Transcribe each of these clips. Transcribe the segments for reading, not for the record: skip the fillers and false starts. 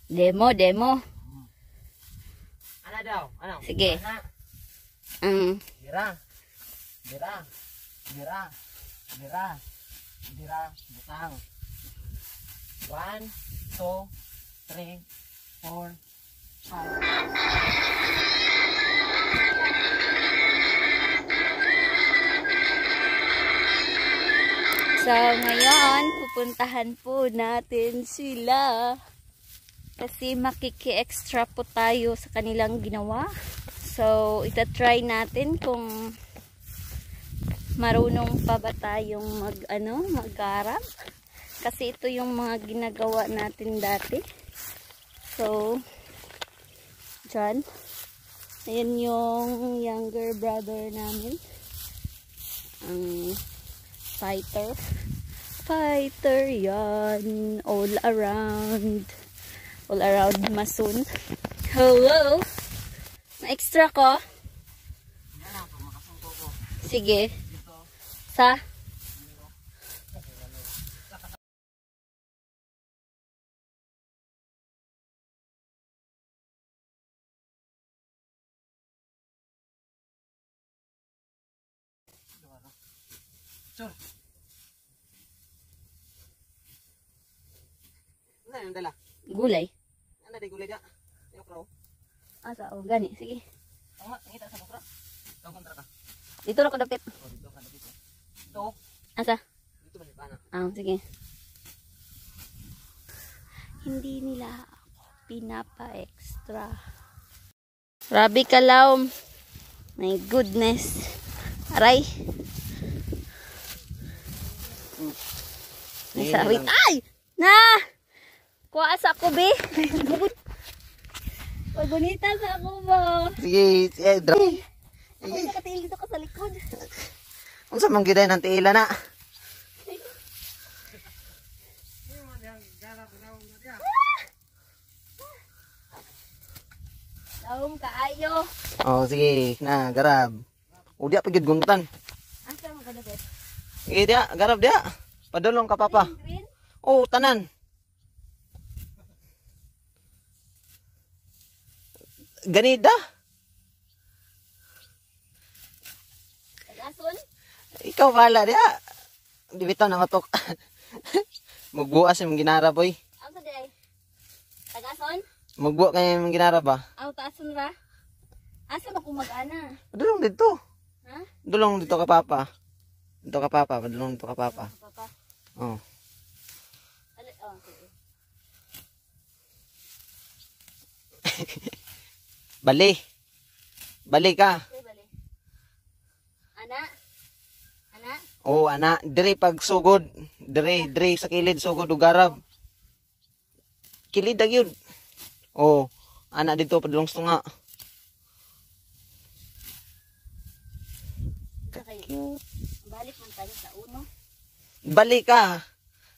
Demo, demo. Ano daw? Ano? Sige. Dira. Dira. Dira. Dira. Dira. Butang. 1, 2, 3, 4, 5. So, ngayon, pupuntahan po natin sila. Kasi makiki-extra po tayo sa kanilang ginawa. So, itatry natin kung marunong pa ba tayong mag-arab. Kasi ito yung mga ginagawa natin dati. So, dyan. Ayan yung younger brother namin. Ang fighter yan, all around masun. Hello, na-extra ko. Sige, sa Sure. Ano yung dala? gulay. Ano di gulay dia? Yung pro? Asa, o gani, sige. Ang ngita sa pro. Ang kontra ka. Dito na ko dapit. Oh, dito ka dapit. Ito. Asa? Dito man yung pana. Sige. Hindi nila ako pinapa-extra. Grabe ka, Laom. My goodness. Aray. Nasabi. Ay! Na! Kuha sa ako, be. Pagunita sa ako ba? Sige, drop. Ako nakatingin dito ka sa likod. Kung sa manggiday ng tiila na. Laom kaayo. Oh, sige, na, garab. O, diya pagid guntan. Asa mo ka dapit? Sige, diya, garab diya. Padulong ka, papa. Green? Oh, tanan. Ganida. Tagason? Ikaw pala diya. Di bitaw na matok. Magbuas yung ginara, boy. Ang sa day? Tagason? Magbuo kayo yung ginara ba? Aw, taason ra? Asa ba kung mag-ana? Padulong dito. Ha? Dulong dito ka, papa. Dito ka, papa. Padulong dito ka, papa. Papa. Oh. Sige. Bali. Bali ka. Bali. Ana? Ana? Oh, ana. Dire pag sugod. Dire sa kilid sugod ugarab. Kilid dag yun. Oh, ana dito padulong sunga. Balik man tayo sa uno. Bali ka.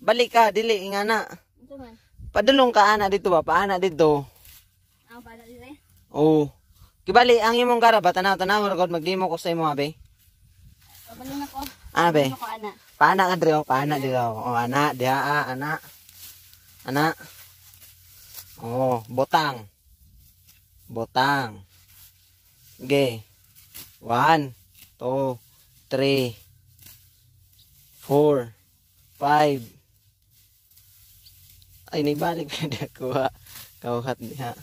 Bali ka, dili ingana. Ito man. Padulong ka ana dito ba? Paana dito. Ang bala dire. Oh. Kibali ang imong garab tanaw-tanaw ragod magdimo ko sa imo abe. Pabalong ako. Abe. Ako ana. Paana ka dire, paana dire. Oh, ana, dia ana. Ana. Oh, botang. Botang. Okay. 1, 2, 3, 4, 5. Ay, naibalik pa niya kuha. Kauhat niya.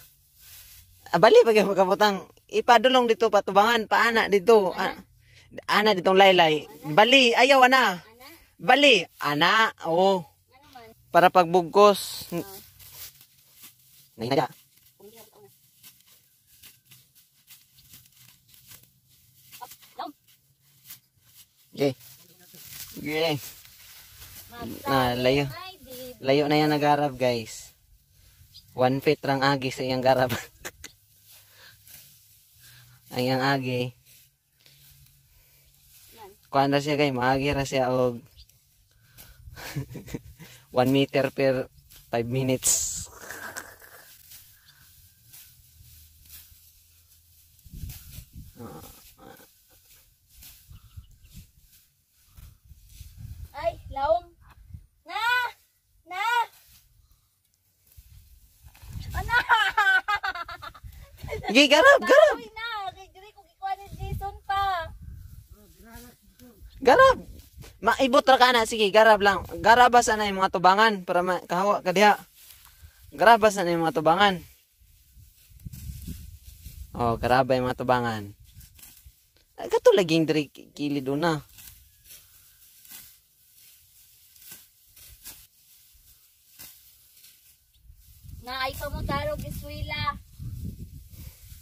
Bali pag magkabutang. Ipadulong dito patubangan. Paana dito. Ana ditong laylay. Bali. Ayaw, ana. Bali. Ana. Oo. Para pagbugkos. Nahinadya. Okay. Okay. Layo. Layo na yan nagarab, guys. 1 feet rang agi sa iyang garab. Ang iyang agi. Kuhan na siya, guys. Maagi na siya og 1 meter per 5 minutes. Ay, Laom. Na! Gi, garab, garab. Uy na, diri ko gikuha ni Jason pa. Garab. Maibot ra ka na, sige, garab lang. Garabas na yung mga tubangan para makahawa ka diha. Garabas na yung mga tubangan. Oh, garaba yung mga tubangan. Kato laging diri kilid una. Na ay pa mo tarog eskwela.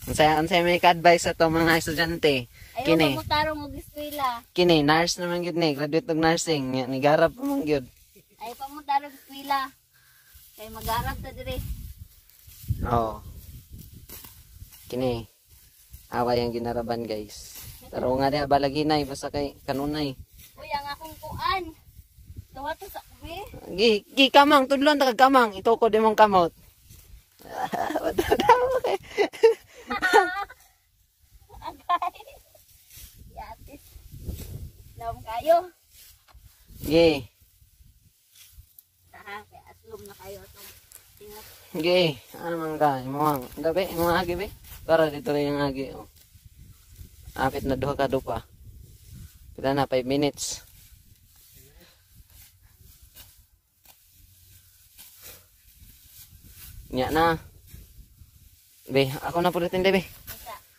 Unsay may ka-advise sa to mga estudyante. Ayaw Kini. pa mo tarong og eskwela. Kini nurse naman gyud ni, graduate og nursing, ni garab pa man gyud. Ayaw pa mo tarong eskwela. Kay mag-arab ta diri. Oh. Kini. Away ang ginaraban, guys. Pero nga diha balaginay basta kay kanunay. Uy, ang akong kuan. Tuwa to sa uwi. Gi kamang tudlon ta kag kamang, itukod imong kamot. Agay. Yatis. Lam kayo. Gi. Taha, kay aslom na kayo itong tingat. Gi, ano man ka, imong dabe, imong agi be. Para dito rin yung agi. Oh. Apit na duha ka dupa. Pila na 5 minutes. Nya na. Be, ako na pulitin be.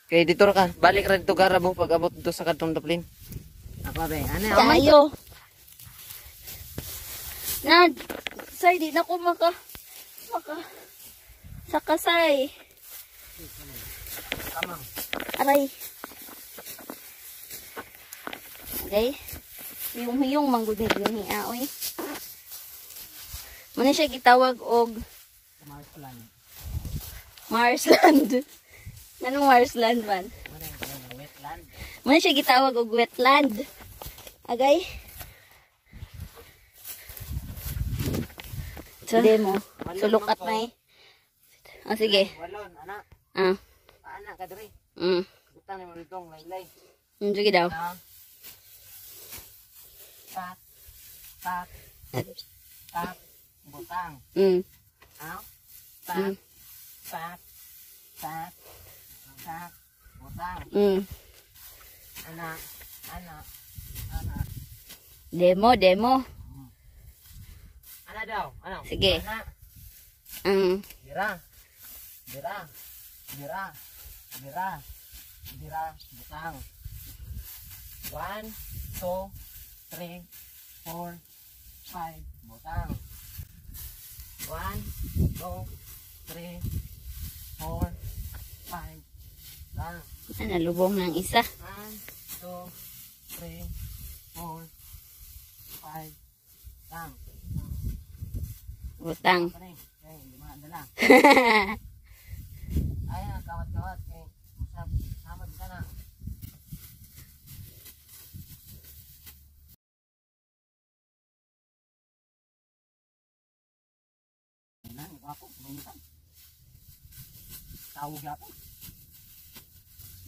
Kay dito ra ka, balik ra dito garab mo pag abot dito sa kadtong daplin. Apa be? Ano Tayo. Na, say, di na ko sakasay. Kamang. Aray. Okay. Hiyong manggudid yun niya, oy. Muna siya gitawag og Marsland. Marsland. Anong Marsland man? Wetland. Muna siya gitawag og wetland. Agay. Demo. Sulukat na eh. Oh, sige. Walon, anak. Ah. Anak ka diri. Butang mo ditong laylay. Sige daw. Tak. Tak. Tak. Butang. Aw. Tak. Tak. Tak. Tak. Butang. Anak. Anak. Anak. Demo. Anak daw. Ano? Sige. Anak. Bira. Bira. Bira. Bira. Bira. Butang. 1, 2, 3, 4, 5. Butang. 1, 2, 3, 4, 5. Butang. Nalubong ng isa. 1, 2, 3, 4, 5. Butang. Butang. Ay, lima dala. Ayan, kawat-kawat. Sama di sana. Ako, pumunta. Tawag ako.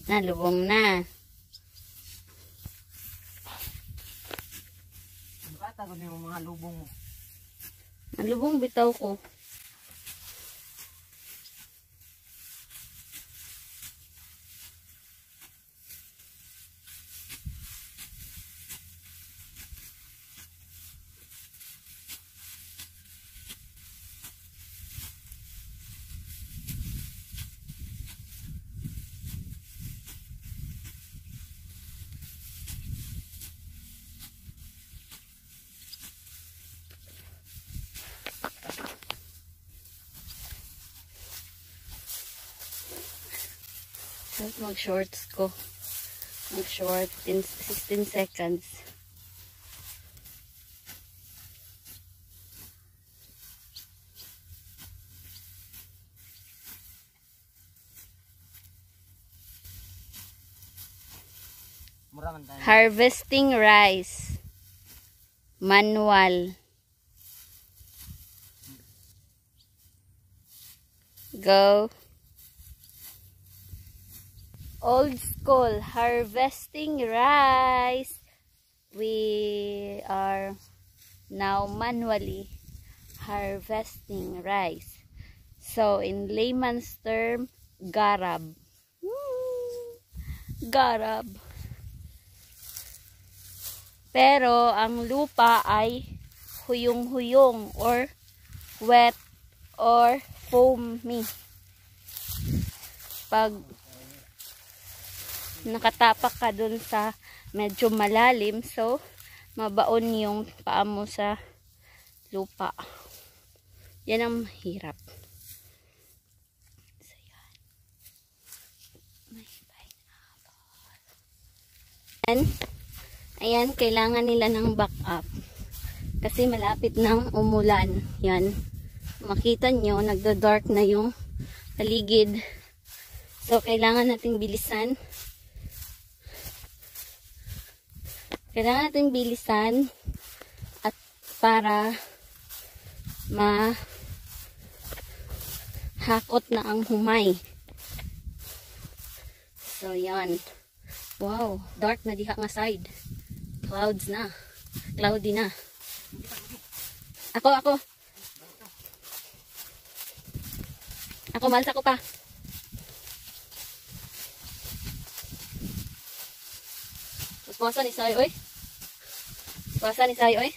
Nalubong na. Ang bata ko yung mga lubong mo. Nalubong bitaw ko. Mag-shorts ko. Mag-short 16 seconds. Harvesting rice. Manual. Go. Old school, harvesting rice. We are now manually harvesting rice. So in layman's term, garab. garab. Pero ang lupa ay huyong-huyong or wet or foamy. Pag nakatapak ka dun sa medyo malalim, so mabaon yung paa mo sa lupa. Yan ang mahirap. So, yan. May pineapple. Ayan, kailangan nila ng backup. Kasi malapit ng umulan. Yan. Makita nyo, nagda-dark na yung paligid. So, kailangan nating bilisan. Kailangan nating bilisan at para mahakot na ang humay. So, yan. Wow, dark na diha nga side. Clouds na. Cloudy na. Ako. Malsa ko pa. Puasa ni Say, oy. Puasa ni Say, oy.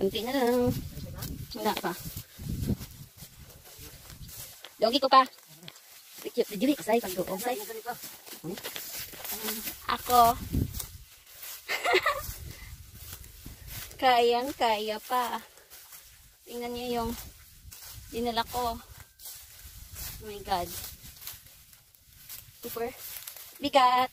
Kunti na lang. Wala pa. Dogi ko pa. Dili ko Say, pagduog Say. Ako. Kayang-kaya pa. Tingnan niyo yung dinala ko. Oh my God. Super bigat.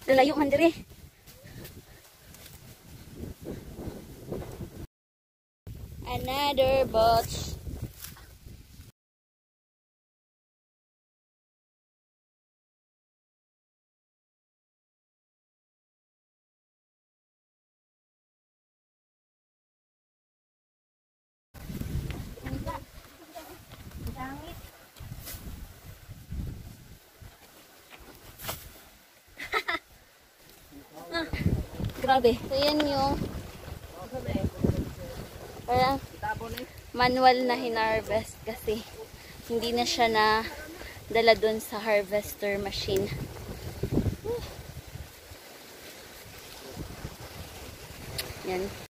Lalayo man dire. Another batch. Grabe. So, yan yung parang manual na hinarvest kasi hindi na siya na dala dun sa harvester machine. Yan.